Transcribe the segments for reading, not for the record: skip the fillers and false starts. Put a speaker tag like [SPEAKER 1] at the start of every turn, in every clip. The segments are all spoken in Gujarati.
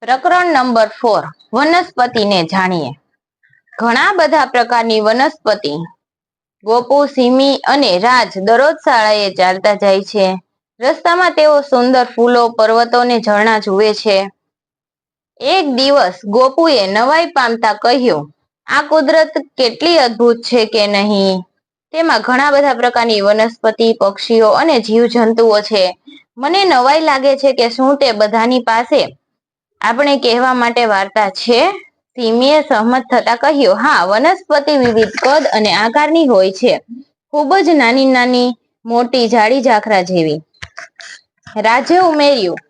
[SPEAKER 1] પ્રકરણ નંબર 4 વનસ્પતિને જાણીએ. ઘણા બધા પ્રકારની વનસ્પતિ ગોપુ, સિમી અને રાજ દરરોજ શાળાએ ચાલતા જાય છે. રસ્તામાં તેઓ સુંદર ફૂલો, પર્વતો અને ઝરણા જુએ છે. એક દિવસ ગોપુએ નવાઈ પામતા કહ્યું, આ કુદરત કેટલી અદ્ભુત છે કે નહીં. તેમાં ઘણા બધા પ્રકારની વનસ્પતિ, પક્ષીઓ અને જીવજંતુઓ છે. મને નવાઈ લાગે છે કે શું તે બધાની પાસે આપણે કહેવા માટે વાર્તા છે? સિમીએ સહમત થતા કહ્યું, હા, વનસ્પતિ વિવિધ કદ અને આકારની હોય છે. ખૂબ જ નાની નાની, મોટી, જાડી ઝાખરા જેવી. રાજે ઉમેર્યું,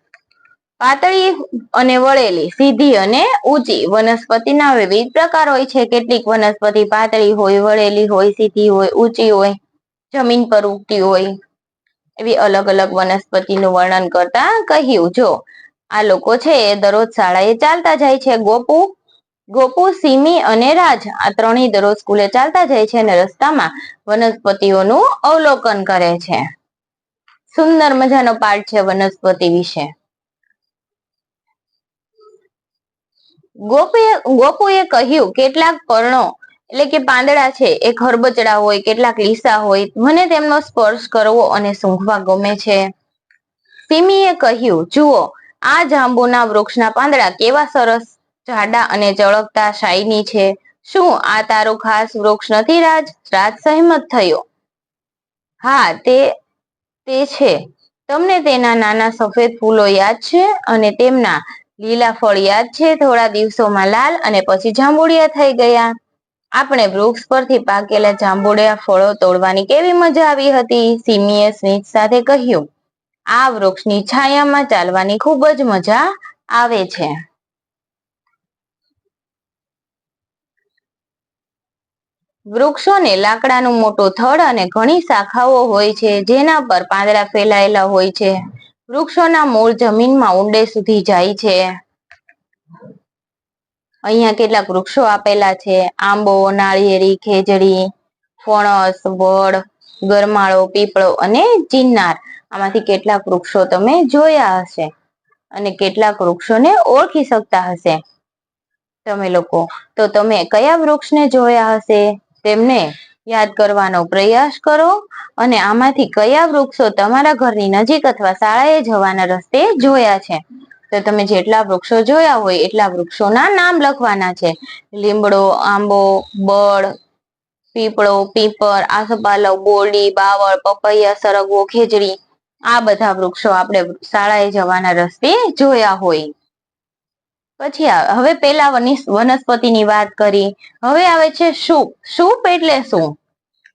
[SPEAKER 1] પાતળી અને વળેલી, સીધી અને ઊંચી. વનસ્પતિના વિવિધ પ્રકાર હોય છે. કેટલીક વનસ્પતિ પાતળી હોય, વળેલી હોય, સીધી હોય, ઊંચી હોય, જમીન પર ઉગતી હોય. એવી અલગ અલગ વનસ્પતિનું વર્ણન કરતા કહ્યું. જો આ લોકો છે એ દરરોજ શાળાએ ચાલતા જાય છે. ગોપુ, સિમી અને રાજ આ ત્રણેય દરરોજ સ્કૂલે ચાલતા જાય છે અને રસ્તામાં વનસ્પતિઓનું અવલોકન કરે છે. સુંદર મજાનો પાઠ છે વનસ્પતિ વિશે. ગોપુએ કહ્યું, કેટલાક પર્ણો એટલે કે પાંદડા છે એ ખરબચડા હોય, કેટલાક લીસા હોય. મને તેમનો સ્પર્શ કરવો અને સૂંઘવા ગમે છે. સિમીએ કહ્યું, જુઓ, આ જાંબુના વૃક્ષના પાંદડા કેવા સરસ, જાડા અને ચળકતા, શાઇની છે. શું આ તારું ખાસ વૃક્ષ નથી, રાજ? રાજ સહેમત થયો. હા, તે છે. તમને તેના નાના સફેદ ફૂલો યાદ છે અને તેમના લીલા ફળ યાદ છે? થોડા દિવસોમાં લાલ અને પછી જાંબુડિયા થઈ ગયા. આપણે વૃક્ષ પરથી પાકેલા જાંબુડિયા ફળો તોડવાની કેવી મજા આવી હતી. સિમીએ સ્મિત સાથે કહ્યું, આ વૃક્ષની છાયામાં ચાલવાની ખૂબ જ મજા આવે છે. વૃક્ષોને લાકડાનું મોટું થડ અને ઘણી શાખાઓ હોય છે, જેના પર પાંદડા ફેલાયેલા હોય છે. વૃક્ષોના મૂળ જમીનમાં ઊંડે સુધી જાય છે. અહીંયા કેટલાક વૃક્ષો આપેલા છે. આંબો, નાળિયેરી, ખેજડી, ફણસ, વડ, ગરમાળો, પીપળો અને ચિનાર. આમાંથી કેટલાક વૃક્ષો તમે જોયા હશે અને કેટલાક વૃક્ષોને ઓળખી શકતા હશે તમે લોકો. તો તમે કયા વૃક્ષને જોયા હશે તેમને યાદ કરવાનો પ્રયાસ કરો અને આમાંથી કયા વૃક્ષો તમારા ઘરની નજીક અથવા શાળાએ જવાના રસ્તે જોયા છે. તો તમે જેટલા વૃક્ષો જોયા હોય એટલા વૃક્ષોના નામ લખવાના છે. લીમડો, આંબો, બળ, પીપળો, પીપર, આસોપાલવ, બોરડી, બાવળ, પપૈયા, સરગવો, ખેજડી. આ બધા વૃક્ષો આપણે શાળાએ જવાના રસ્તે જોયા હોય. પછી હવે પેલા વનસ્પતિની વાત કરી. હવે આવે છે સૂપ. સૂપ એટલે શું?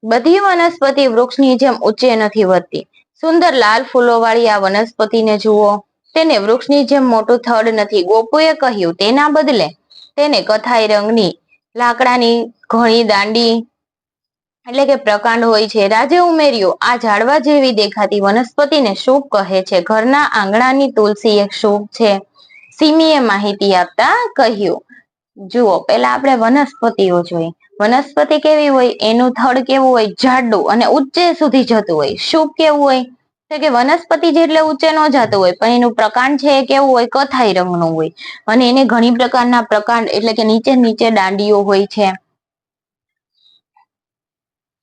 [SPEAKER 1] બધી વનસ્પતિ વૃક્ષની જેમ ઊંચે નથી વધતી. સુંદર લાલ ફૂલોવાળી આ વનસ્પતિને જુઓ. તેને વૃક્ષની જેમ મોટું થડ નથી. ગોપુએ કહ્યું, તેના બદલે તેને કથાઈ રંગની લાકડાની ઘણી દાંડી એટલે કે પ્રકાંડ હોય છે. રાજે ઉમેર્યું, આ ઝાડવા જેવી દેખાતી વનસ્પતિને સૂપ કહે છે. ઘરના આંગણાની તુલસી એક સૂપ છે. સિમીએ માહિતી આપતા કહ્યું, જુઓ, પેલા આપણે વનસ્પતિઓ જોઈ. વનસ્પતિ કેવી હોય? એનું થડ કેવું હોય? જાડું અને ઊંચે સુધી જતું હોય. સૂપ કેવું હોય? તો કે વનસ્પતિ જેટલે ઊંચે ન જતું હોય, પણ એનું પ્રકાંડ છે એ કેવું હોય? કથાઈ રંગનું હોય અને એને ઘણી પ્રકારના પ્રકાંડ એટલે કે નીચે નીચે દાંડીઓ હોય છે.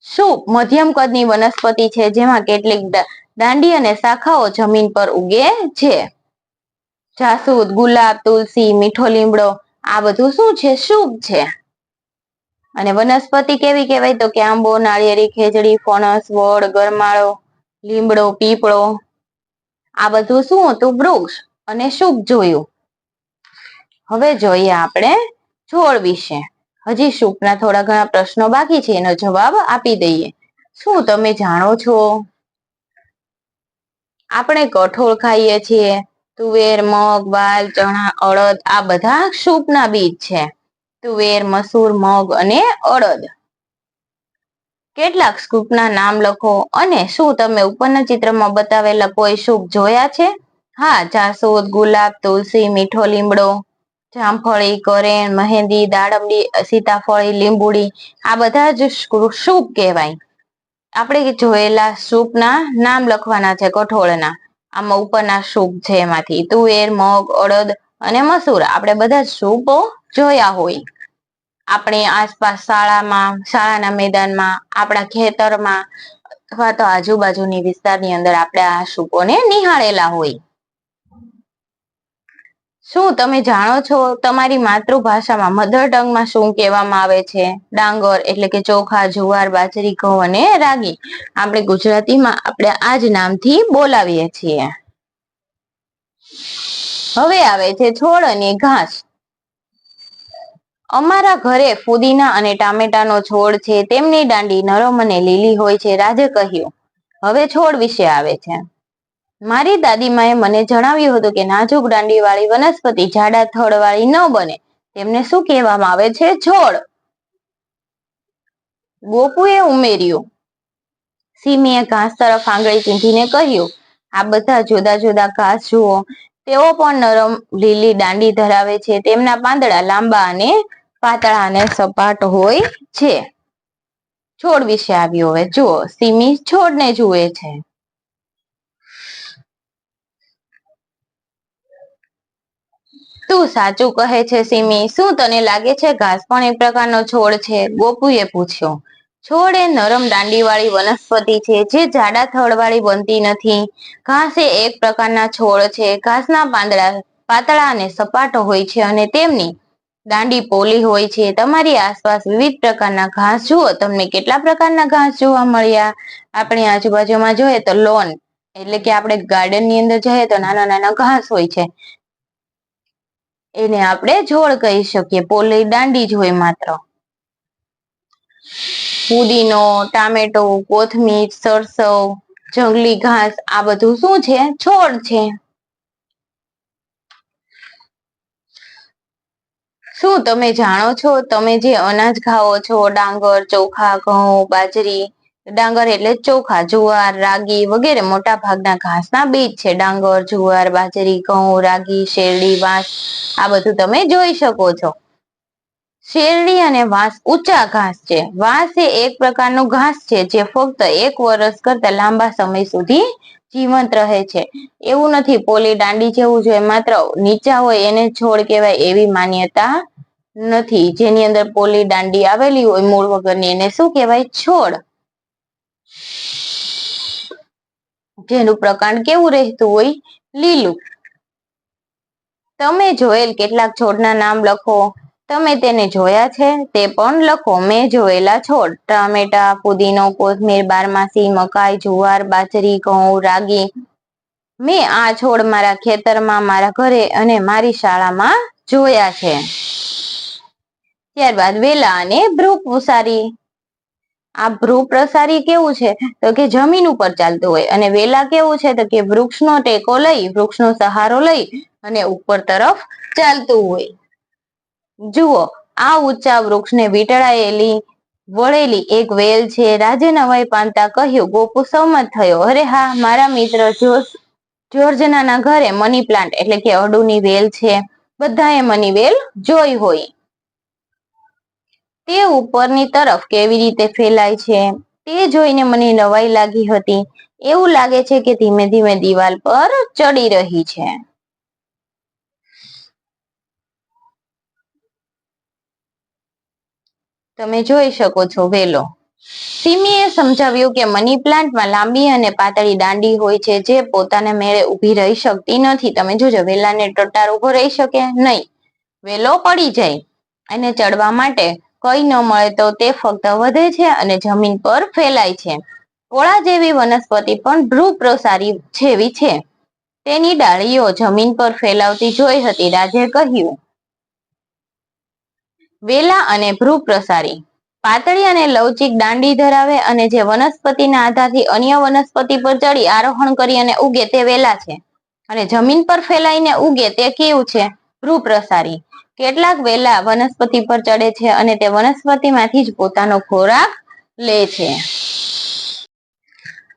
[SPEAKER 1] સૂપ મધ્યમ કદની વનસ્પતિ છે, જેમાં કેટલીક દાંડી અને શાખાઓ જમીન પર ઉગે છે. જાસૂદ, ગુલાબ, તુલસી, મીઠો લીમડો આ બધું શું છે? સૂપ છે. અને વનસ્પતિ કેવી કહેવાય? તો કે આંબો, નાળિયેરી, ખેજડી, ફણસ, વડ, ગરમાળો, લીમડો, પીપળો. આ બધું શું હતું? વૃક્ષ અને સૂપ જોયું. હવે જોઈએ આપણે છોડ વિશે. હજી સૂપના થોડા ઘણા પ્રશ્નો બાકી છે, એનો જવાબ આપી દઈએ. શું તમે જાણો છો? આપણે કઠોળ ખાઈએ છીએ. તુવેર, મગ, વાલ, ચણા, અડદ આ બધા સૂપના બીજ છે. તુવેર, મસૂર, મગ અને અડદ. કેટલાક સૂપના નામ લખો. અને શું તમે ઉપરના ચિત્રમાં બતાવેલા કોઈ સૂપ જોયા છે? હા, જાસૂદ, ગુલાબ, તુલસી, મીઠો લીમડો, જામફળી, કરેણ, મહેંદી, દાડમડી, સીતાફળી, લીંબુડી આ બધા જ સૂપ કહેવાય. આપણે જોયેલા સૂપના નામ લખવાના છે કઠોળના. આમાં ઉપરના સૂપ છે એમાંથી તુવેર, મગ, અડદ અને મસૂર આપણે બધા સૂપો જોયા હોય. આપણી આસપાસ શાળાના મેદાનમાં, આપણા ખેતરમાં અથવા તો આજુબાજુની વિસ્તારની અંદર આપણે આ સૂપોને નિહાળેલા હોય. શું તમે જાણો છો તમારી માતૃભાષામાં મધર ટંગમાં શું કહેવામાં આવે છે? ડાંગર એટલે કે ચોખા, જુવાર, બાજરી, ઘઉં અને રાગી. આપણે ગુજરાતીમાં આપણે આ જ નામથી બોલાવીએ છીએ. હવે આવે છે છોડ અને ઘાસ. અમારા ઘરે ફુદીના અને ટામેટાનો છોડ છે. તેમની દાંડી નરમ અને લીલી હોય છે. રાજે કહ્યું. હવે છોડ વિશે આવે છે. મારી દાદીમાએ મને જણાવ્યું હતું કે નાજુક દાંડીવાળી વનસ્પતિ જાડા થડવાળી ન બને. તેમને શું કહેવામાં આવે છે? છોડ. ગોપુએ ઉમેર્યું. સિમીએ ઘાસ તરફ આંગળી ચીંધીને કહ્યું, આ બધા જુદા જુદા ઘાસ જુઓ. તેઓ પણ નરમ લીલી દાંડી ધરાવે છે. તેમના પાંદડા લાંબા અને પાતળા અને સપાટ હોય છે. છોડ વિશે આવ્યું. હવે જુઓ, સિમી છોડને જુએ છે. તું સાચું કહે છે સિમી. શું તને લાગે છે ઘાસ પણ એક પ્રકારનો છોડ છે? ગોપુએ પૂછ્યું. છોડ એ નરમ દાંડીવાળી વનસ્પતિ છે જે જાડા થડવાળી બનતી નથી. ઘાસ એ એક પ્રકારના છોડ છે. ઘાસના પાંદડા પાતળા અને સપાટ હોય છે અને તેમની દાંડી પોલી હોય છે. તમારી આસપાસ વિવિધ પ્રકારના ઘાસ જુઓ. તમને કેટલા પ્રકારના ઘાસ જોવા મળ્યા? આપણી આજુબાજુમાં જોઈએ તો લોન એટલે કે આપણે ગાર્ડનની અંદર જઈએ તો નાના નાના ઘાસ હોય છે. એને આપણે છોડ કહી શકીએ. પોલી દાંડી જ હોય માત્ર. ફુદીનો, ટામેટો, કોથમીર, સરસવ, જંગલી ઘાસ આ બધું શું છે? છોડ છે. શું તમે જાણો છો તમે જે અનાજ ખાઓ છો ડાંગર, ચોખા, ઘઉં, બાજરી, ડાંગર એટલે ચોખા, જુવાર, રાગી વગેરે મોટા ભાગના ઘાસના બીજ છે. ડાંગર, જુવાર, બાજરી, ઘઉં, રાગી, શેરડી, વાંસ આ બધું તમે જોઈ શકો છો. શેરડી અને વાંસ ઊંચા ઘાસ છે. વાંસ એ એક પ્રકારનું ઘાસ છે જે ફક્ત 1 વર્ષ કરતા લાંબા સમય સુધી જીવંત રહે છે. એવું નથી પોલી દાંડી જેવું જોઈએ માત્ર નીચા હોય એને છોડ કહેવાય એવી માન્યતા નથી. જેની અંદર પોલી દાંડી આવેલી હોય મૂળ વગરની એને શું કહેવાય? છોડ. જેનું પ્રકાંડ કેવું રહેતું હોય? લીલું. તમે જોયેલ કેટલાક છોડના નામ લખો. તમે તેને જોયા છે તે પણ લખો. મેં જોયેલા છોડ: ટામેટા, ફુદીનો, કોથમીર, બારમાસી, મકાઈ, જુવાર, બાજરી, ઘઉં, રાગી. મેં આ છોડ મારા ખેતરમાં, મારા ઘરે અને મારી શાળામાં જોયા છે. ત્યારબાદ વેલા અને ભૃગુસારી. આ ભૃગપ્રસારી કેવું છે તો કે જમીન ઉપર ચાલતું હોય અને વેલા કેવું છે તો કે વૃક્ષનો ટેકો લઈ, વૃક્ષનો સહારો લઈ અને ઉપર તરફ ચાલતું હોય. જુઓ, આ ઊંચા વૃક્ષને વીંટળાયેલી વળેલી એક વેલ છે. રાજે નવાઈ પામતા કહ્યું. ગોપુ સંમત થયો. અરે હા, મારા મિત્ર જ્યોર્જનાના ઘરે મની પ્લાન્ટ એટલે કે અડુની વેલ છે. બધાએ મની વેલ જોઈ હોય. તે ઉપરની તરફ કેવી રીતે ફેલાય છે તે જોઈને મને નવાઈ લાગી હતી. એવું લાગે છે કે ધીમે ધીમે દિવાલ પર ચડી રહી છે. તમે જોઈ શકો છો વેલો. સિમીએ સમજાવ્યું કે મની પ્લાન્ટમાં લાંબી અને પાતળી દાંડી હોય છે જે પોતાના મેળે ઊભી રહી શકતી નથી. તમે જોજો વેલાને ટટ્ટાર ઉભો રહી શકે નહીં. વેલો પડી જાય. એને ચડવા માટે કઈ ન મળે તો તે ફક્ત વધે છે અને જમીન પર ફેલાય છે. કોળા જેવી વનસ્પતિ પણ ભૃગપ્રસારી જેવી છે. તેની ડાળીઓ જમીન પર ફેલાવતી જોઈ હતી. રાજે કહ્યું. વેલા અને ભૃગપ્રસારી પાતળી અને લવચીક દાંડી ધરાવે અને જે વનસ્પતિના આધારથી અન્ય વનસ્પતિ પર ચડી આરોહણ કરી અને ઉગે તે વેલા છે. અને જમીન પર ફેલાઈને ઉગે તે કેવું છે? ભૃગપ્રસારી. કેટલાક વેલા વનસ્પતિ પર ચડે છે અને તે વનસ્પતિમાંથી જ પોતાનો ખોરાક લે છે.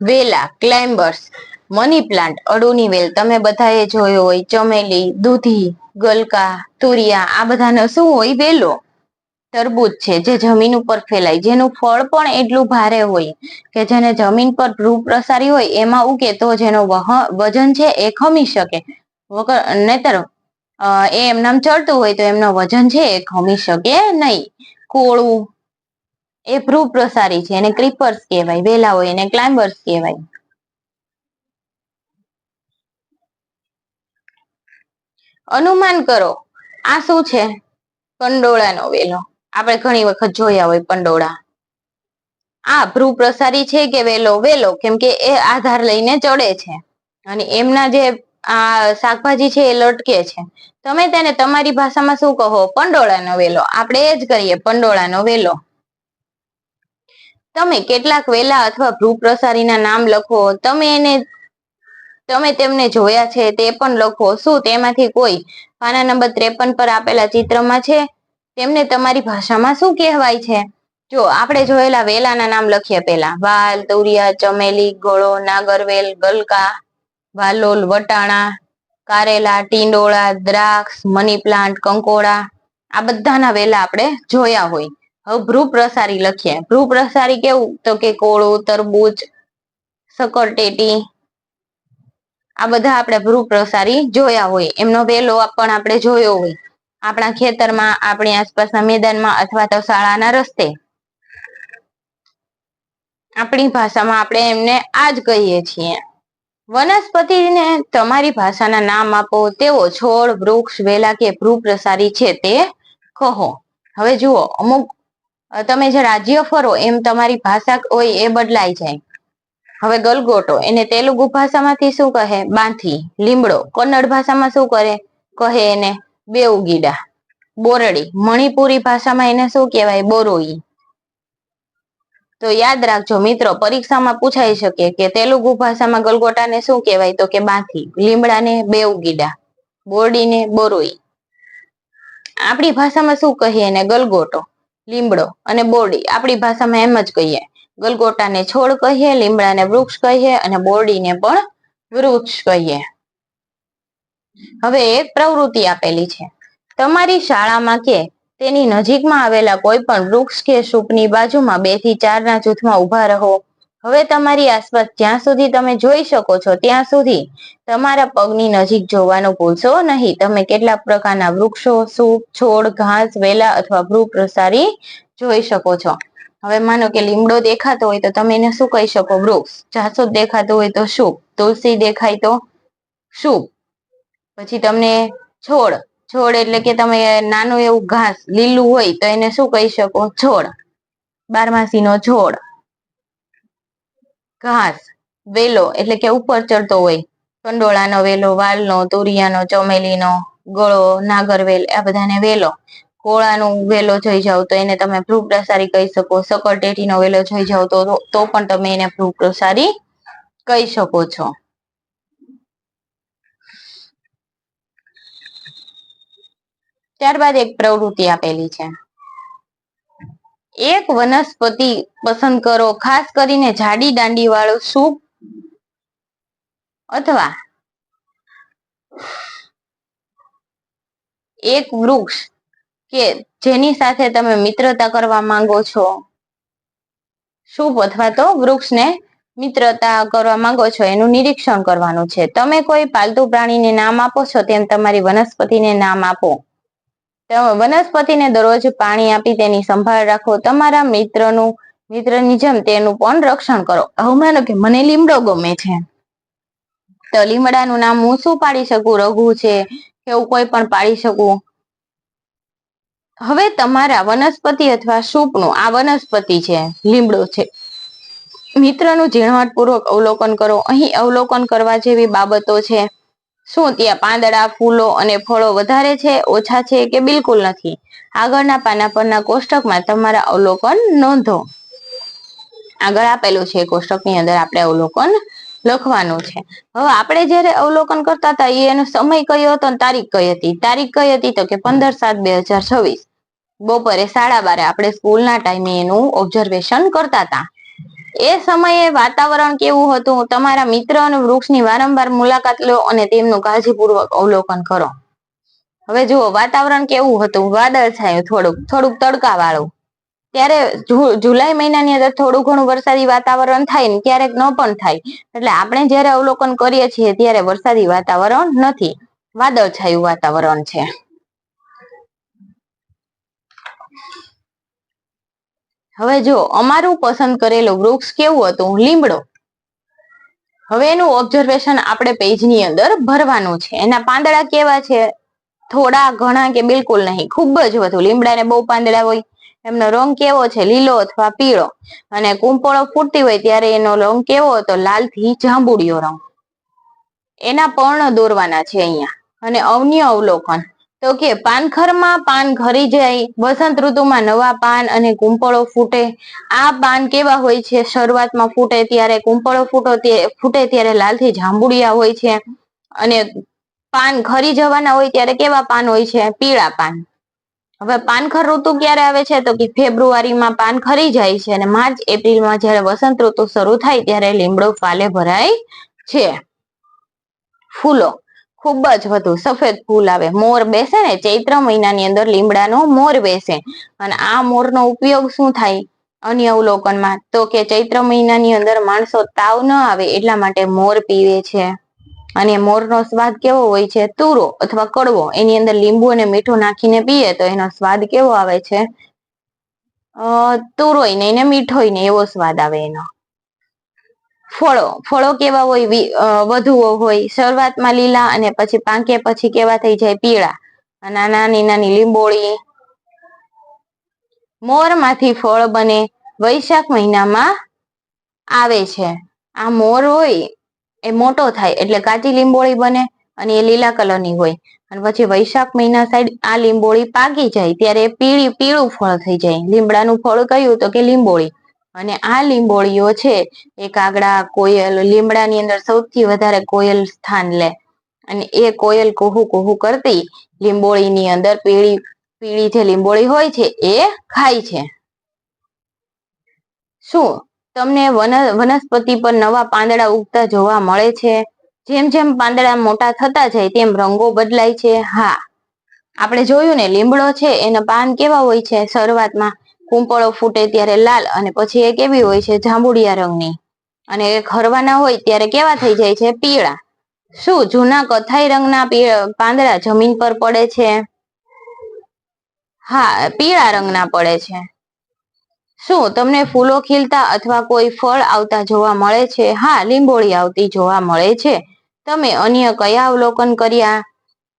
[SPEAKER 1] વેલા ક્લાઇમ્બર્સ. મની પ્લાન્ટ અડુની વેલ તમે બધાએ જોયો હોય. ચમેલી, દૂધી, ગલકા, તુરિયા આ બધાનો શું હોય? વેલો. તરબૂચ છે જે જમીન ઉપર ફેલાય, જેનું ફળ પણ એટલું ભારે હોય કે જેને જમીન પર ભૃગપ્રસારી હોય એમાં ઉગે તો જેનો વજન છે એ ખમી શકે. નહીતર એ એમનામ ચડતું હોય તો એમનો વજન છે એ ખમી શકે નહીં. કોળું એ ભ્રૂ પ્રસારી છે, એને ક્રીપર્સ કહેવાય. વેલા હોય એને ક્લાઇમ્બર્સ કહેવાય. અનુમાન કરો આ શું છે? કંડોળાનો વેલો. આપણે ઘણી વખત જોયા હોય પંડોળા. આ ભ્રૂ પ્રસારી છે કે વેલો? વેલો, કેમ કે એ આધાર લઈને ચડે છે અને એમના જે આ શાકભાજી છે એ લટકે છે. તમે તેને તમારી ભાષામાં શું કહો? પંડોળાનો વેલો. આપણે એ જ કહીએ પંડોળાનો વેલો. તમે કેટલાક વેલા અથવા ભ્રૂ પ્રસારીના નામ લખો. તમે તેમને જોયા છે તે પણ લખો. શું તેમાંથી કોઈ પાના નંબર 53 પર આપેલા ચિત્રમાં છે? તેમને તમારી ભાષામાં શું કહેવાય છે? જો આપણે જોયેલા વેલાના નામ લખીએ. પેલા વાલ, તુરિયા, ચમેલી, ગળો, નાગરવેલ, ગલકા, વાલોલ, વટાણા, કારેલા, ટીંડોળા, દ્રાક્ષ, મની પ્લાન્ટ, કંકોડા, આ બધાના વેલા આપણે જોયા હોય. હવે ભ્રૂ પ્રસારી લખીએ. ભ્રૂ પ્રસારી કેવું? તો કે કોળું, તરબૂચ, સકરટેટી, આ બધા આપણે ભ્રૂ પ્રસારી જોયા હોય. એમનો વેલો પણ આપણે જોયો હોય આપણા ખેતરમાં, આપણી આસપાસના મેદાનમાં અથવા તો શાળાના રસ્તે. આપણી ભાષામાં આપણે એમને આ જ કહીએ છીએ. વનસ્પતિને તમારી ભાષાના નામ આપો. તેઓ છોડ, વૃક્ષ, વેલા કે ભ્રૂ પ્રસારી છે તે કહો. હવે જુઓ, અમુક તમે જે રાજ્ય ફરો એમ તમારી ભાષા હોય એ બદલાઈ જાય. હવે ગલગોટો એને તેલુગુ ભાષામાંથી શું કહે? બાંથી. લીમડો કન્નડ ભાષામાં શું કહે એને? બેઉગીડા. બોરડી મણિપુરી ભાષામાં એને શું કહેવાય? બોરોઈ. તો યાદ રાખજો મિત્રો, પરીક્ષામાં પૂછાઈ શકે કે તેલુગુ ભાષામાં ગલગોટાને શું કહેવાય? તો કે બાંથી. લીમડાને બેઉગીડા. બોરડીને બોરોઈ. આપણી ભાષામાં શું કહીએ એને? ગલગોટો, લીમડો અને બોરડી. આપણી ભાષામાં એમ જ કહીએ. ગલગોટાને છોડ કહીએ, લીમડાને વૃક્ષ કહીએ અને બોરડીને પણ વૃક્ષ કહીએ. હવે એક પ્રવૃત્તિ આપેલી છે. તમારી શાળામાં કે તેની નજીકમાં આવેલા કોઈ પણ વૃક્ષ કે સૂપની બાજુમાં 2 થી 4 ના જૂથમાં ઉભા રહો. હવે તમારી આસપાસ જ્યાં સુધી તમે જોઈ શકો છો ત્યાં સુધી તમારા પગની નજીક જોવાનું ભૂલશો નહીં. તમે કેટલાક પ્રકારના વૃક્ષો, સૂપ, છોડ, ઘાસ, વેલા અથવા ભ્રૂ પ્રસારી જોઈ શકો છો. હવે માનો કે લીમડો દેખાતો હોય તો તમે એને શું કહી શકો? વૃક્ષ. જાસૂદ દેખાતો હોય તો સૂપ. તુલસી દેખાય તો સૂપ. પછી તમને છોડ એટલે કે તમે નાનું એવું ઘાસ લીલું હોય તો એને શું કહી શકો? છોડ. બારમાસીનો છોડ. ઘાસ. વેલો એટલે કે ઉપર ચડતો હોય. કંડોળાનો વેલો, વાલનો, તુરિયાનો, ચમેલીનો, ગળો, નાગરવેલ, આ બધાને વેલો. કોળાનો વેલો જોઈ જાવ તો એને તમે ભ્રૂ પ્રસારી કહી શકો. સકરટેટીનો વેલો જોઈ જાવ તો પણ તમે એને ભ્રૂ પ્રસારી કહી શકો છો. ત્યારબાદ એક પ્રવૃત્તિ આપેલી છે. એક વનસ્પતિ પસંદ કરો, ખાસ કરીને જાડી દાંડી વાળું સૂપ અથવા એક વૃક્ષ કે જેની સાથે તમે મિત્રતા કરવા માંગો છો. સૂપ અથવા તો વૃક્ષને મિત્રતા કરવા માંગો છો એનું નિરીક્ષણ કરવાનું છે. તમે કોઈ પાલતુ પ્રાણીને નામ આપો છો તેમ તમારી વનસ્પતિને નામ આપો. વનસ્પતિને દરરોજ પાણી આપી તેની સંભાળ રાખો. તમારા મિત્રની જેમ તેનું પણ રક્ષણ કરો. હવે માનો કે મને લીમડો ગમે છે તો લીમડાનું નામ હું શું પાડી શકું? રઘુ છે કે એવું કોઈ પણ પાડી શકું. હવે તમારા વનસ્પતિ અથવા સૂપનું, આ વનસ્પતિ છે, લીમડો છે, મિત્રનું ઝીણવટપૂર્વક અવલોકન કરો. અહીં અવલોકન કરવા જેવી બાબતો છે. શું ત્યાં પાંદડા, ફૂલો અને ફળો વધારે છે, ઓછા છે કે બિલકુલ નથી? આગળના પાના પરના કોષ્ટકમાં તમારા અવલોકન નોંધો. આગળ આપેલું છે કોષ્ટકની અંદર આપણે અવલોકન લખવાનું છે. હવે આપણે જયારે અવલોકન કરતા હતા એનો સમય કયો હતો અને તારીખ કઈ હતી? તારીખ કઈ હતી? તો કે 15/7/2026 બપોરે 12:30 આપણે સ્કૂલના ટાઈમે એનું ઓબ્ઝર્વેશન કરતા હતા. એ સમયે વાતાવરણ કેવું હતું? તમારા મિત્ર અને વૃક્ષની વારંવાર મુલાકાત લો અને તેમનું કાળજીપૂર્વક અવલોકન કરો. હવે જુઓ વાતાવરણ કેવું હતું? વાદળછાયું, થોડુંક તડકા વાળું. ત્યારે જુલાઈ મહિનાની અંદર થોડું ઘણું વરસાદી વાતાવરણ થાય ને ક્યારેક ન પણ થાય. એટલે આપણે જયારે અવલોકન કરીએ છીએ ત્યારે વરસાદી વાતાવરણ નથી. વાદળછાયું વાતાવરણ છે. હવે જો અમારું પસંદ કરેલું વૃક્ષ કેવું હતું? લીમડો. હવે એનું ઓબ્ઝર્વેશન આપણે પેજની અંદર ભરવાનું છે. એના પાંદડા કેવા છે? થોડા, ઘણા કે બિલકુલ નહીં, ખૂબ જ વધુ. લીમડાને બહુ પાંદડા હોય. એમનો રંગ કેવો છે? લીલો અથવા પીળો. અને કુંપળો ફૂટતી હોય ત્યારે એનો રંગ કેવો હતો? લાલ થી જાંબુડિયો રંગ. એના પર્ણ દોરવાના છે અહીંયા. અને અન્ય અવલોકન તો કે પાનખરમાં પાન ખરી જાય, વસંત ઋતુમાં નવા પાન અને કુંપળો ફૂટે. આ પાન કેવા હોય છે? શરૂઆતમાં ફૂટે ત્યારે કુંપળો ફૂટે ત્યારે લાલથી જાંબુડિયા હોય છે. અને પાન ખરી જવાના હોય ત્યારે કેવા પાન હોય છે? પીળા પાન. હવે પાનખર ઋતુ ક્યારે આવે છે? તો કે ફેબ્રુઆરીમાં પાન ખરી જાય છે. અને માર્ચ એપ્રિલમાં જયારે વસંત ઋતુ શરૂ થાય ત્યારે લીમડો ફાલે ભરાય છે. ફૂલો ખૂબ જ વધુ સફેદ ફૂલ આવે. મોર બેસે ને ચૈત્ર મહિનાની અંદર લીમડાનો મોર બેસે. અને આ મોરનો ઉપયોગ શું થાય અન્ય અવલોકનમાં? તો કે ચૈત્ર મહિનાની અંદર માણસો તાવ ન આવે એટલા માટે મોર પીવે છે. અને મોરનો સ્વાદ કેવો હોય છે? તુરો અથવા કડવો. એની અંદર લીંબુ અને મીઠું નાખીને પીએ તો એનો સ્વાદ કેવો આવે છે? તુરોય નહીં ને મીઠોય નહીં, એવો સ્વાદ આવે એનો. ફળો કેવા હોય? વધુ હોય. શરૂઆતમાં લીલા અને પછી પાકે પછી કેવા થઈ જાય? પીળા. અને નાની નાની લીંબોળી. મોરમાંથી ફળ બને. વૈશાખ મહિનામાં આવે છે. આ મોર હોય એ મોટો થાય એટલે કાચી લીંબોળી બને અને એ લીલા કલરની હોય. અને પછી વૈશાખ મહિના સાઈડ આ લીંબોળી પાકી જાય ત્યારે પીળું ફળ થઈ જાય. લીમડાનું ફળ કયું? તો કે લીંબોળી. અને આ લીંબોળીઓ છે એ કાગડા, કોયલ, લીમડાની અંદર સૌથી વધારે કોયલ સ્થાન લે. અને એ કોયલ કુહુ કુહુ કરતી લીંબોળીની અંદર પીળી જે લીંબોળી હોય છે એ ખાય છે. શું તમને વનસ્પતિ પર નવા પાંદડા ઉગતા જોવા મળે છે? જેમ જેમ પાંદડા મોટા થતા જાય તેમ રંગો બદલાય છે. હા, આપણે જોયું ને, લીમડો છે એના પાન કેવા હોય છે? શરૂઆતમાં કુંપળો ફૂટે ત્યારે લાલ અને પછી એ કેવી હોય છે? જાંબુડિયા રંગની. અને એ ખરવાના હોય ત્યારે કેવા થઈ જાય છે? પીળા. શું જૂના કથાઈ રંગના પાંદડા જમીન પર પડે છે? હા, પીળા રંગના પડે છે. શું તમને ફૂલો ખીલતા અથવા કોઈ ફળ આવતા જોવા મળે છે? હા, લીંબોળી આવતી જોવા મળે છે. તમે અન્ય કયા અવલોકન કર્યા?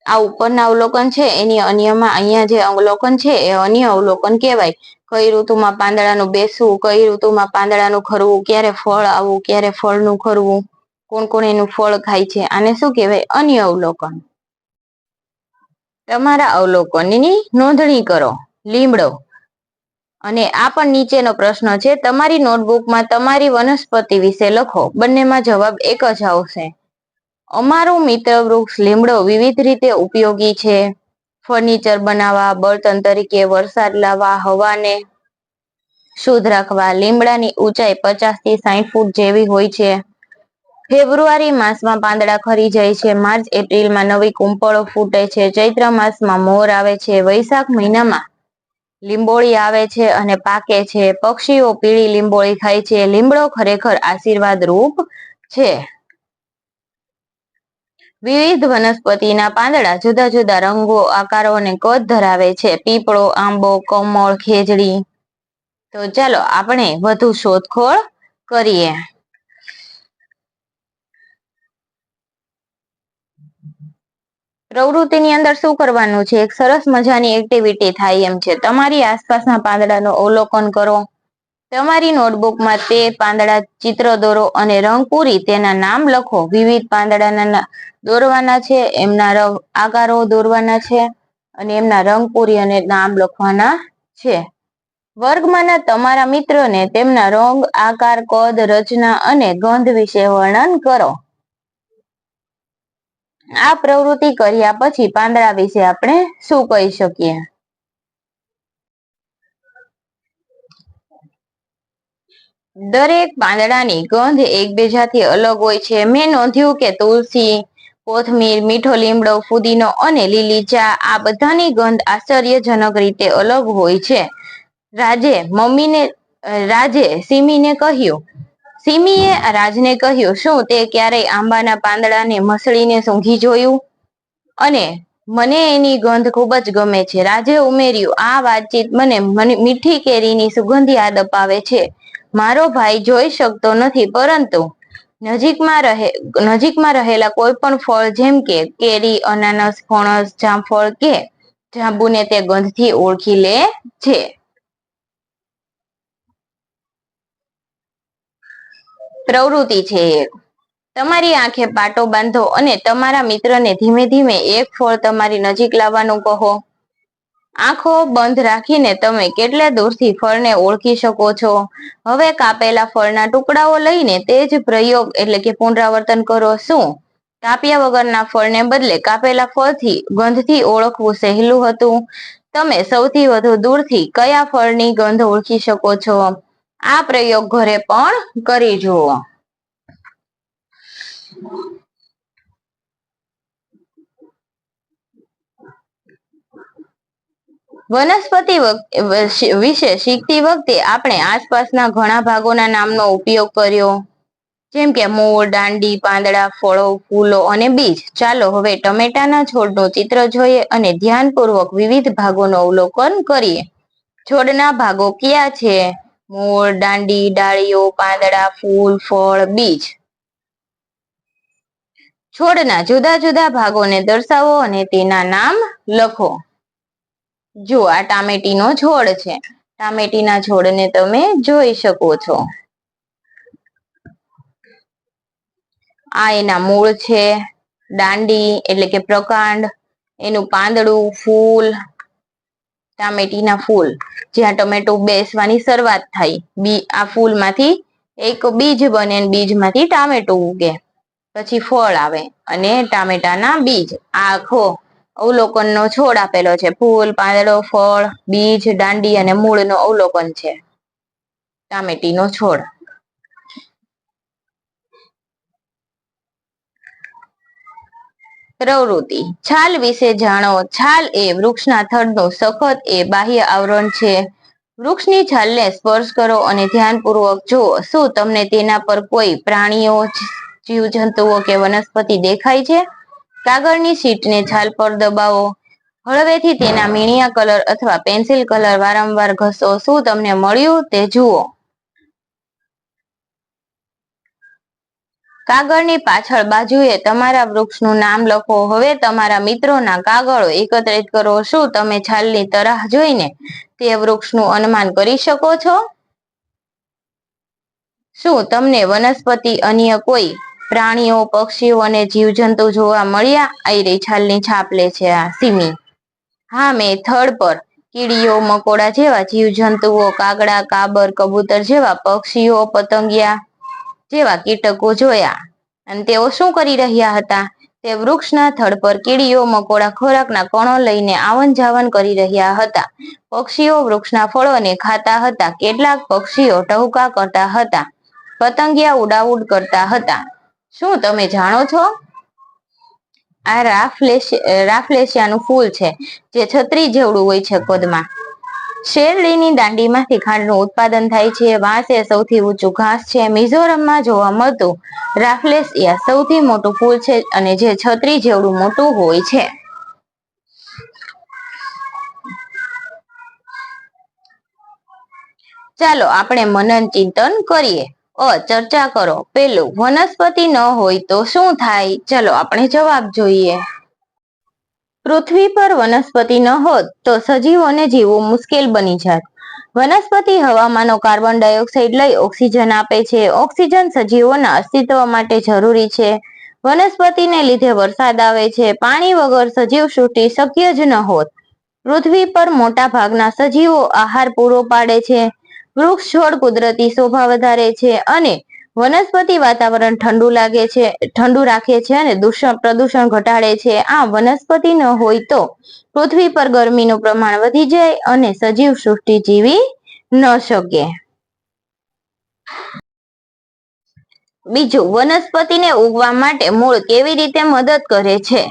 [SPEAKER 1] આ ઉપરના અવલોકન છે એની અન્યમાં અહીંયા જે અવલોકન છે એ અન્ય અવલોકન કહેવાય. કઈ ઋતુમાં પાંદડાનું બેસવું, કઈ ઋતુમાં પાંદડાનું ખરવું, ક્યારે ફળ આવવું, ક્યારે ફળનું ખરવું, કોણ કોણ એનું ફળ ખાય છે, આને શું કહેવાય? અન્ય અવલોકન. તમારા અવલોકનની નોંધણી કરો. લીમડો. અને આ પણ નીચેનો પ્રશ્ન છે. તમારી નોટબુકમાં તમારી વનસ્પતિ વિશે લખો. બંનેમાં જવાબ એક જ આવશે. અમારું મિત્ર વૃક્ષ લીમડો વિવિધ રીતે ઉપયોગી છે. ફર્નિચર બનાવવા, બળતણ તરીકે, વરસાદ લાવવા, હવાને શુદ્ધ રાખવા. લીમડાની ઊંચાઈ 50 થી 60 ફૂટ જેવી હોય છે. ફેબ્રુઆરી માસમાં પાંદડા ખરી જાય છે. માર્ચ એપ્રિલમાં નવી કુંપળો ફૂટે છે. ચૈત્ર માસમાં મોર આવે છે. વૈશાખ મહિનામાં લીંબોળી આવે છે અને પાકે છે. પક્ષીઓ પીળી લીંબોળી ખાય છે. લીમડો ખરેખર આશીર્વાદ રૂપ છે. વિવિધ વનસ્પતિના પાંદડા જુદા જુદા રંગો, આકારો અને કદ ધરાવે છે. પીપળો, આંબો, કમળ, ખેજડી. તો ચાલો આપણે વધુ શોધખોળ કરીએ. પ્રવૃત્તિની અંદર શું કરવાનું છે? એક સરસ મજાની એક્ટિવિટી થાય એમ છે. તમારી આસપાસના પાંદડાનું અવલોકન કરો. તમારી નોટબુકમાં તે પાંદડા ચિત્ર દોરો અને રંગ પૂરી તેના નામ લખો. વિવિધ પાંદડાના દોરવાના છે, એમના આકારો દોરવાના છે અને એમના રંગ પૂરી અને નામ લખવાના છે. વર્ગમાંના તમારા મિત્રોને તેમના રંગ, આકાર, કદ, રચના અને ગંધ વિશે વર્ણન કરો. આ પ્રવૃત્તિ કર્યા પછી પાંદડા વિશે આપણે શું કહી શકીએ? દરેક પાંદડાની ગંધ એકબીજાથી અલગ હોય છે. મેં નોંધ્યું કે તુલસી, કોથમીર, મીઠો લીમડો, ફુદીનો અને લીલી ચા આ બધાની ગંધ આશ્ચર્યજનક રીતે અલગ હોય છે. સિમીએ રાજને કહ્યું, શું તે ક્યારેય આંબાના પાંદડાને મસળીને સૂંઘી જોયું? અને મને એની ગંધ ખૂબ જ ગમે છે. રાજે ઉમેર્યું, આ વાતચીત મને મીઠી કેરીની સુગંધ યાદ અપાવે છે. મારો ભાઈ જોઈ શકતો નથી, પરંતુ નજીકમાં રહેલા કોઈ પણ ફળ જેમ કે કેરી, અનાનસ, ફણસ, જામફળ કે જાંબુને તે ગંધથી ઓળખી લે છે. પ્રવૃત્તિ છે એક. તમારી આંખે પાટો બાંધો અને તમારા મિત્રને ધીમે ધીમે એક ફળ તમારી નજીક લાવવાનું કહો. આંખો બંધ રાખીને તમે કેટલા દૂરથી ફળને ઓળખી શકો છો. હવે કાપેલા ફળના ટુકડાઓ લઈને તે જ પ્રયોગ એટલે કે પુનરાવર્તન કરો. શું કાપ્યા વગરના ફળને બદલે કાપેલા ફળથી ગંધથી ઓળખવું સહેલું હતું? તમે સૌથી વધુ દૂરથી કયા ફળની ગંધ ઓળખી શકો છો? આ પ્રયોગ ઘરે પણ કરી જુઓ. વનસ્પતિ વિશે શીખતી વખતે આપણે આસપાસના ઘણા ભાગોના નામનો ઉપયોગ કર્યો, જેમ કે મૂળ, દાંડી, પાંદડા, ફળો, ફૂલો અને બીજ. ચાલો હવે ટમેટાના છોડનું ચિત્ર જોઈએ અને ધ્યાનપૂર્વક વિવિધ ભાગોનું અવલોકન કરીએ. છોડના ભાગો કયા છે? મૂળ, દાંડી, ડાળીઓ, પાંદડા, ફૂલ, ફળ, બીજ. છોડના જુદા જુદા ભાગોને દર્શાવો અને તેના નામ લખો. જો આ ટામેટીનો છોડ છે. ટામેટીના છોડને તમે જોઈ શકો છો. આ એના મૂળ છે, દાંડી એટલે કે પ્રકાંડ, એનું પાંદડું, ફૂલ, ટામેટીના ફૂલ જ્યાં ટમેટું બેસવાની શરૂઆત થાય. આ ફૂલમાંથી એક બીજ બને, બીજમાંથી ટામેટું ઉગે, પછી ફળ આવે અને ટામેટાના બીજ. આ આખો અવલોકનનો છોડ આપેલો છે. ફૂલ, પાંદડો, ફળ, બીજ, દાંડી અને મૂળનો અવલોકન છે ટામેટીનો છોડ. પ્રવૃત્તિ. છાલ વિશે જાણો. છાલ એ વૃક્ષના થડનું સખત એ બાહ્ય આવરણ છે. વૃક્ષની છાલને સ્પર્શ કરો અને ધ્યાનપૂર્વક જુઓ. શું તમને તેના પર કોઈ પ્રાણીઓ, જીવજંતુઓ કે વનસ્પતિ દેખાય છે? કાગળની શીટને છાલ પર દબાવો. હળવેથી તેના મીણિયા કલર અથવા પેન્સિલ કલર વારંવાર ઘસો. શું તમને મળ્યું તે જુઓ. કાગળની પાછળ બાજુએ તમારા વૃક્ષનું નામ લખો. હવે તમારા મિત્રોના કાગળો એકત્રિત કરો. શું તમે છાલની તરાહ જોઈને તે વૃક્ષનું અનુમાન કરી શકો છો? શું તમને વનસ્પતિ, અન્ય કોઈ પ્રાણીઓ, પક્ષીઓ અને જીવજંતુ જોવા મળ્યા? આ છાલની છાપ લે છે આ સીમી. હા, મેં થડ પર કીડીઓ, મકોડા જેવા જીવજંતુઓ, કાગડા, કાબર, કબૂતર જેવા પક્ષીઓ, પતંગિયા જેવા કીટકો જોયા. અને તેઓ શું કરી રહ્યા હતા? તે વૃક્ષના થડ પર કીડીઓ, મકોડા ખોરાકના કણો લઈને આવન જાવન કરી રહ્યા હતા. પક્ષીઓ વૃક્ષના ફળોને ખાતા હતા. કેટલાક પક્ષીઓ ટહુકા કરતા હતા. પતંગિયા ઉડાઉડ કરતા હતા. શું તમે જાણો છો? આ રાફલેશિયાનું ફૂલ છે, જે છત્રી જેવડું હોય છે કદમાં. શેરડીની દાંડીમાંથી ખાંડનું ઉત્પાદન થાય છે. વાંસ એ સૌથી ઊંચું ઘાસ છે. મિઝોરમમાં જોવા મળતું રાફલેશિયા સૌથી મોટું ફૂલ છે અને જે છત્રી જેવડું મોટું હોય છે. ચાલો આપણે મનન ચિંતન કરીએ. ચર્ચા કરો. પેલું, વનસ્પતિ ન હોય તો શું થાય? ચલો આપણે જવાબ જોઈએ. પૃથ્વી પર વનસ્પતિ ન હોત તો સજીવોને જીવવું મુશ્કેલ બની જાત. વનસ્પતિ હવામાંનો કાર્બન ડાયોક્સાઇડ લઈ ઓક્સિજન આપે છે. ઓક્સિજન સજીવોના અસ્તિત્વ માટે જરૂરી છે. વનસ્પતિને લીધે વરસાદ આવે છે. પાણી વગર સજીવ સૃષ્ટિ શક્ય જ ન હોત. પૃથ્વી પર મોટા ભાગના સજીવો આહાર પૂરો પાડે છે. વૃક્ષ છોડ કુદરતી શોભા વધારે છે અને વનસ્પતિ વાતાવરણ ઠંડુ રાખે છે અને પ્રદૂષણ ઘટાડે છે. આમ વનસ્પતિ ન હોય તો પૃથ્વી પર ગરમીનું પ્રમાણ વધી જાય અને સજીવ સૃષ્ટિ જીવી ન શકે. બીજું, વનસ્પતિને ઉગવા માટે મૂળ કેવી રીતે મદદ કરે છે?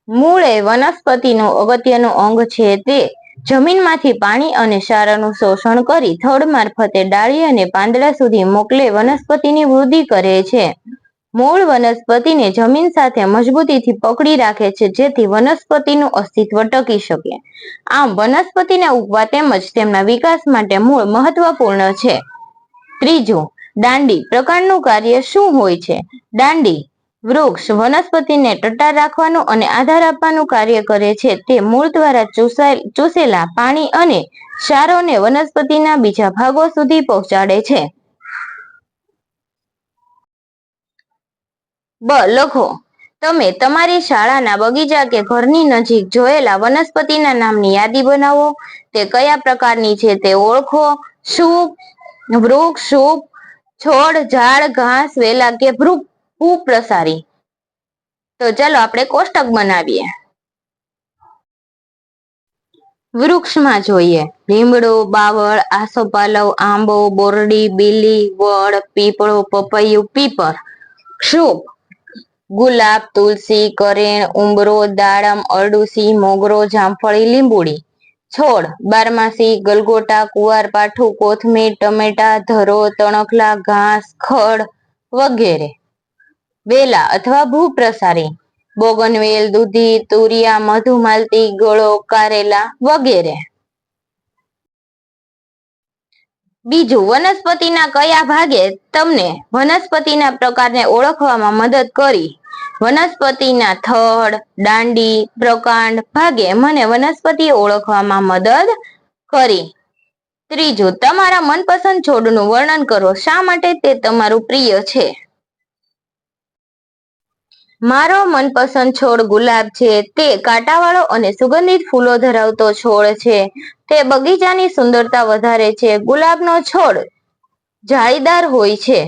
[SPEAKER 1] મૂળ એ વનસ્પતિનું અગત્યનું અંગ છે. તે જમીનમાંથી પાણી અને ક્ષારનું શોષણ કરી થડ મારફતે ડાળી અને પાંદડા સુધી મોકલે વનસ્પતિની વૃદ્ધિ કરે છે. મૂળ વનસ્પતિને જમીન સાથે મજબૂતીથી પકડી રાખે છે, જેથી વનસ્પતિનું અસ્તિત્વ ટકી શકે. આમ વનસ્પતિના ઉગવા તેમજ તેમના વિકાસ માટે મૂળ મહત્વપૂર્ણ છે. ત્રીજું, દાંડી પ્રકાંડનું કાર્ય શું હોય છે? દાંડી વૃક્ષ વનસ્પતિને ટટ્ટાર રાખવાનું અને આધાર આપવાનું કાર્ય કરે છે. તે મૂળ દ્વારા ચૂસેલા પાણી અને ક્ષારોને વનસ્પતિના બીજા ભાગો સુધી પહોંચાડે છે. લખો. તમે તમારી શાળાના બગીચા કે ઘરની નજીક જોયેલા વનસ્પતિના નામની યાદી બનાવો. તે કયા પ્રકારની છે તે ઓળખો. શું વૃક્ષ, શું છોડ, ઝાડ, ઘાસ, વેલા કે ભૂપ્રસારી? તો ચાલો આપણે કોષ્ટક બનાવીએ. વૃક્ષમાં જોઈએ લીમડો, બાવળ, આસોપાલવ, આંબો, બોરડી, બીલી, વડ, પીપળો, પપૈયું, પીપર. ક્ષુપ ગુલાબ, તુલસી, કરેણ, ઉંબરો, દાડમ, અરડુસી, મોગરો, જામફળી, લીંબુડી. છોડ બારમાસી, ગલગોટા, કુવારપાઠું, કોથમીર, ટમેટા, ધરો, તણખલા, ઘાસ, ખડ વગેરે. વેલા અથવા ભૂપ્રસારી બોગનવેલ, દૂધી, તુરિયા, મધુમાલતી, ગળો, કારેલા વગેરે. બીજું, વનસ્પતિના કયા ભાગે તમને વનસ્પતિના પ્રકારને ઓળખવામાં મદદ કરી? વનસ્પતિના થડ, દાંડી, પ્રકાંડ ભાગે મને વનસ્પતિઓ ઓળખવામાં મદદ કરી. ત્રીજું, તમારા મનપસંદ છોડનું વર્ણન કરો. શા માટે તે તમારું પ્રિય છે? મારો મનપસંદ છોડ ગુલાબ છે. તે કાંટાવાળો અને સુગંધિત ફૂલો ધરાવતો છોડ છે. તે બગીચાની સુંદરતા વધારે છે. ગુલાબનો છોડ જાળીદાર હોય છે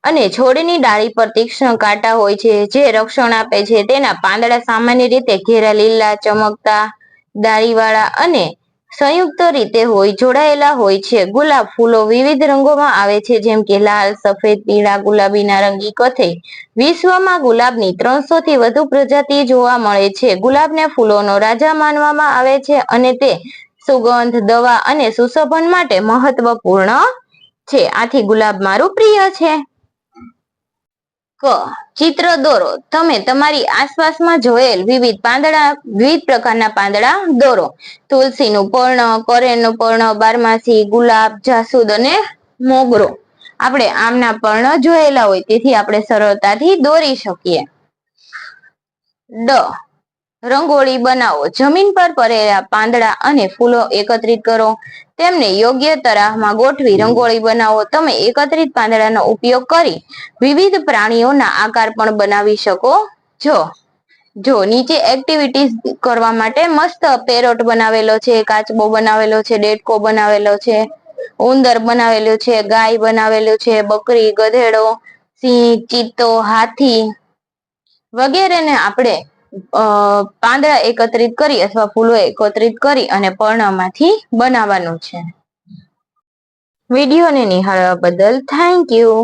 [SPEAKER 1] અને છોડની ડાળી પર તીક્ષ્ણ કાંટા હોય છે, જે રક્ષણ આપે છે. તેના પાંદડા સામાન્ય રીતે ઘેરા લીલા, ચમકતા, ડાળીવાળા અને સંયુક્ત રીતે જોડાયેલા હોય છે. ગુલાબ ફૂલો વિવિધ રંગોમાં આવે છે, જેમ કે લાલ, સફેદ, પીળા, ગુલાબી, નારંગી, કથ્થઈ. વિશ્વમાં ગુલાબની 300 થી વધુ પ્રજાતિ જોવા મળે છે. ગુલાબને ફૂલોનો રાજા માનવામાં આવે છે અને તે સુગંધ, દવા અને સુશોભન માટે મહત્વપૂર્ણ છે. આથી ગુલાબ મારું પ્રિય છે. ચિત્ર દોરો. તમે તમારી આસપાસમાં જોયેલ વિવિધ પ્રકારના પાંદડા દોરો. તુલસીનું પર્ણ, કરેણનું પર્ણ, બારમાસી, ગુલાબ, જાસૂદ અને મોગરો. આપણે આમના પર્ણ જોયેલા હોય, તેથી આપણે સરળતાથી દોરી શકીએ. રંગોળી બનાવો. જમીન પર પડેલા પાંદડા અને ફૂલો એકત્રિત કરો. તેમને યોગ્ય તરાહમાં ગોઠવી રંગોળી બનાવો. તમે એકત્રિત પાંદડાનો ઉપયોગ કરી વિવિધ પ્રાણીઓના આકાર પણ બનાવી શકો છો. નીચે એક્ટિવિટીઝ કરવા માટે મસ્ત પેરોટ બનાવેલો છે, કાચબો બનાવેલો છે, દેડકો બનાવેલો છે, ઉંદર બનાવેલો છે, ગાય બનાવેલો છે, બકરી, ગધેડો, સિંહ, ચિત્તો, હાથી વગેરેને આપણે પાંદડા એકત્રિત કરી અથવા ફૂલો એકત્રિત કરી અને પર્ણમાંથી બનાવવાનું છે. વિડીયોને નિહાળવા બદલ થેન્ક યુ.